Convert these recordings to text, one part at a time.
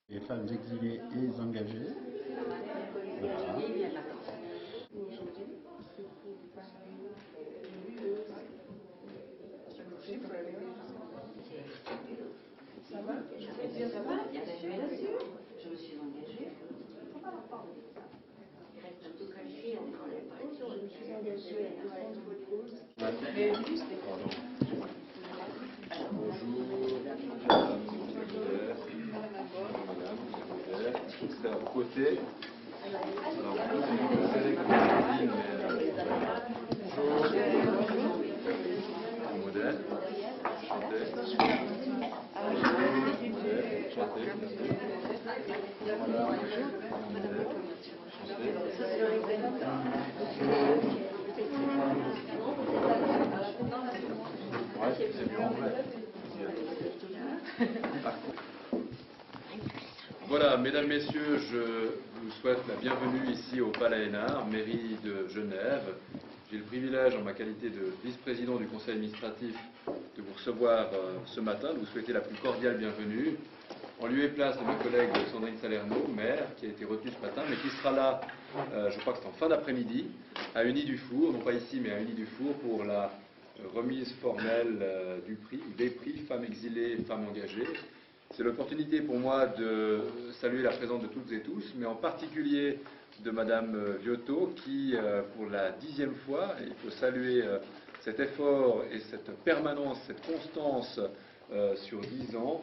Les femmes exilées et engagées. Voilà. Ça va? Ça va, bien sûr. Je me suis engagée. Il reste un peu qualifié, on ne travaille pas. Je me suis engagée à défendre votre cause. Bonjour, c'est à côté. Alors, modèle, chantez. Voilà, mesdames, messieurs, je vous souhaite la bienvenue ici au Palais Hénard, mairie de Genève. J'ai le privilège, en ma qualité de vice-président du conseil administratif, de vous recevoir ce matin, de vous souhaiter la plus cordiale bienvenue, en lieu et place de ma collègue Sandrine Salerno, maire, qui a été retenue ce matin, mais qui sera là, je crois que c'est en fin d'après-midi, à Unis-du-Four, non pas ici, mais à Unis-du-Four, pour la remise formelle du prix, des prix Femmes exilées, Femmes engagées. C'est l'opportunité pour moi de saluer la présence de toutes et tous, mais en particulier de Madame Viotto, qui, pour la 10e fois, il faut saluer cet effort et cette permanence, cette constance sur 10 ans,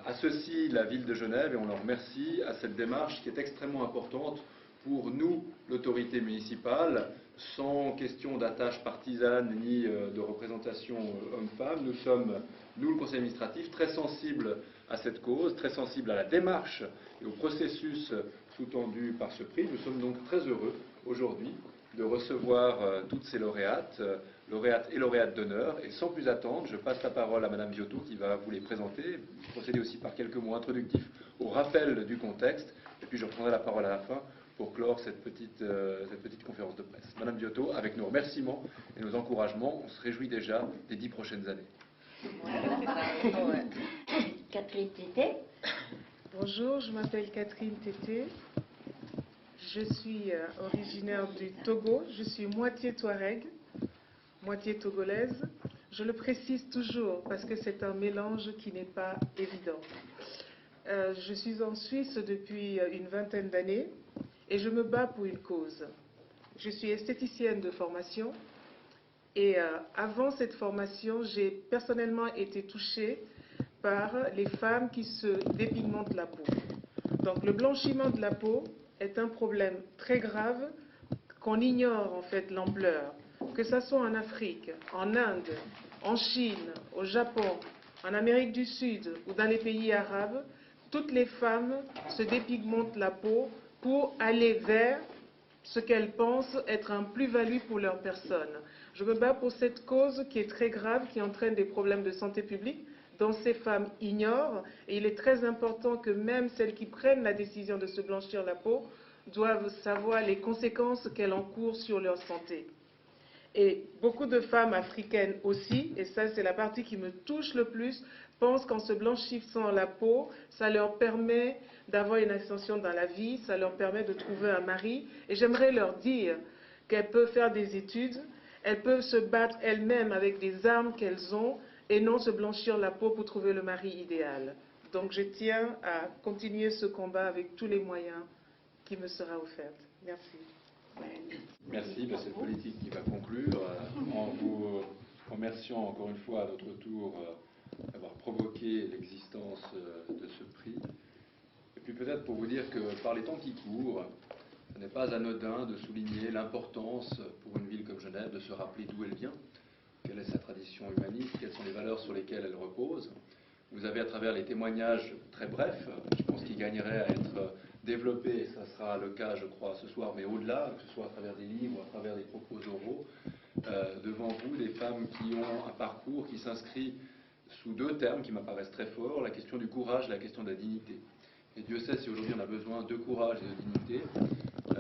associe la ville de Genève, et on leur remercie, à cette démarche qui est extrêmement importante pour nous, l'autorité municipale, sans question d'attache partisane ni de représentation homme-femme. Nous sommes, nous, le conseil administratif, très sensibles à cette cause, très sensibles à la démarche et au processus sous-tendu par ce prix. Nous sommes donc très heureux aujourd'hui de recevoir toutes ces lauréates, lauréates et lauréates d'honneur. Et sans plus attendre, je passe la parole à Madame Viotto qui va vous les présenter, procéder aussi par quelques mots introductifs au rappel du contexte, et puis je reprendrai la parole à la fin pour clore cette petite conférence de presse. Madame Viotto, avec nos remerciements et nos encouragements, on se réjouit déjà des 10 prochaines années. Catherine Tété. Bonjour, je m'appelle Catherine Tété. Je suis originaire du Togo. Je suis moitié Touareg, moitié togolaise. Je le précise toujours parce que c'est un mélange qui n'est pas évident. Je suis en Suisse depuis une vingtaine d'années et je me bats pour une cause. Je suis esthéticienne de formation et avant cette formation, j'ai personnellement été touchée par les femmes qui se dépigmentent la peau. Donc le blanchiment de la peau est un problème très grave qu'on ignore en fait l'ampleur. Que ce soit en Afrique, en Inde, en Chine, au Japon, en Amérique du Sud ou dans les pays arabes, toutes les femmes se dépigmentent la peau pour aller vers ce qu'elles pensent être un plus-value pour leur personne. Je me bats pour cette cause qui est très grave, qui entraîne des problèmes de santé publique, dont ces femmes ignorent, et il est très important que même celles qui prennent la décision de se blanchir la peau doivent savoir les conséquences qu'elles encourent sur leur santé. Et beaucoup de femmes africaines aussi, et ça c'est la partie qui me touche le plus, pensent qu'en se blanchissant la peau, ça leur permet d'avoir une ascension dans la vie, ça leur permet de trouver un mari. Et j'aimerais leur dire qu'elles peuvent faire des études, elles peuvent se battre elles-mêmes avec des armes qu'elles ont, et non se blanchir la peau pour trouver le mari idéal. Donc je tiens à continuer ce combat avec tous les moyens qui me sera offert. Merci. Merci de cette politique qui va conclure, en vous remerciant encore une fois à notre tour d'avoir provoqué l'existence de ce prix. Et puis peut-être pour vous dire que par les temps qui courent, ce n'est pas anodin de souligner l'importance pour une ville comme Genève de se rappeler d'où elle vient, quelle est sa tradition humaniste, quelles sont les valeurs sur lesquelles elle repose. Vous avez à travers les témoignages très brefs, je pense qu'ils gagneraient à être développés, et ça sera le cas je crois ce soir, mais au-delà, que ce soit à travers des livres, à travers des propos oraux, devant vous des femmes qui ont un parcours qui s'inscrit sous deux termes qui m'apparaissent très forts, la question du courage et la question de la dignité. Et Dieu sait si aujourd'hui on a besoin de courage et de dignité,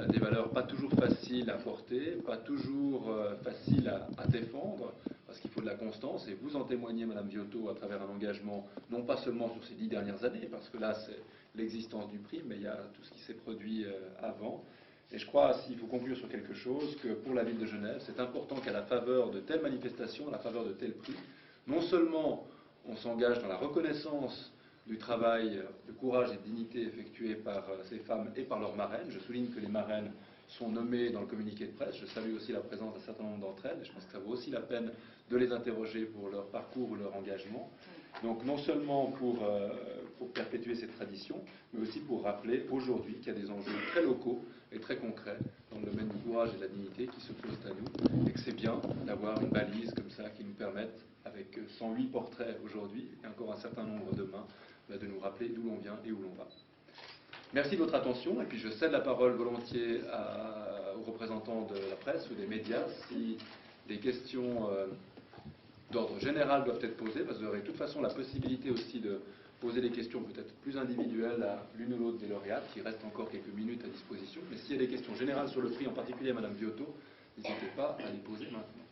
des valeurs pas toujours faciles à porter, pas toujours faciles à défendre, parce parce qu'il faut de la constance, et vous en témoignez, Madame Viotto, à travers un engagement, non pas seulement sur ces 10 dernières années, parce que là, c'est l'existence du prix, mais il y a tout ce qui s'est produit avant. Et je crois, s'il faut conclure sur quelque chose, que pour la ville de Genève, c'est important qu'à la faveur de telles manifestations, à la faveur de tels prix, non seulement on s'engage dans la reconnaissance du travail de courage et de dignité effectué par ces femmes et par leurs marraines. Je souligne que les marraines sont nommées dans le communiqué de presse. Je salue aussi la présence d'un certain nombre d'entre elles. Et je pense que ça vaut aussi la peine de les interroger pour leur parcours ou leur engagement. Donc non seulement pour perpétuer cette tradition, mais aussi pour rappeler aujourd'hui qu'il y a des enjeux très locaux et très concrets dans le domaine du courage et de la dignité qui se posent à nous, et que c'est bien d'avoir une balise comme ça qui nous permette, avec 108 portraits aujourd'hui et encore un certain nombre demain, de nous rappeler d'où l'on vient et où l'on va. Merci de votre attention, et puis je cède la parole volontiers aux représentants de la presse ou des médias si des questions d'ordre général doivent être posées, parce que vous aurez de toute façon la possibilité aussi de poser des questions peut-être plus individuelles à l'une ou l'autre des lauréates, qui restent encore quelques minutes à disposition. Mais s'il y a des questions générales sur le prix, en particulier à Madame Viotto, n'hésitez pas à les poser maintenant.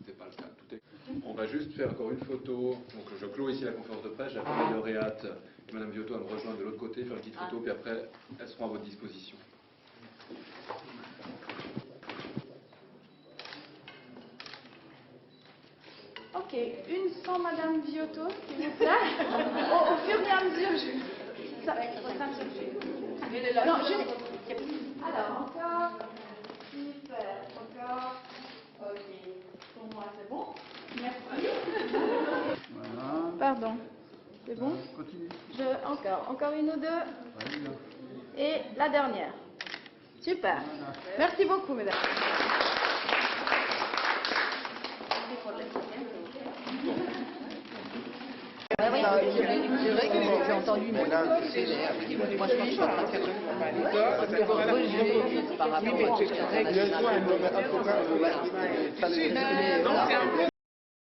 C'est pas le cas. Tout est... On va juste faire encore une photo. Donc je clôt ici la conférence de presse. J'appelle les lauréates et Madame Viotto à me rejoindre de l'autre côté, faire une petite photo, puis après elles seront à votre disposition. Ok, une sans Madame Viotto, s'il vous plaît. Au fur et à mesure, ça va être non, alors, encore. Super, encore. Ok, pour moi c'est bon. Merci. Voilà. Pardon. C'est bon? Continue. Encore une ou deux. Voilà. Et la dernière. Super. Voilà. Merci beaucoup, mesdames. C'est vrai que j'ai entendu une bonne moi je suis en train de faire le rejet par rapport à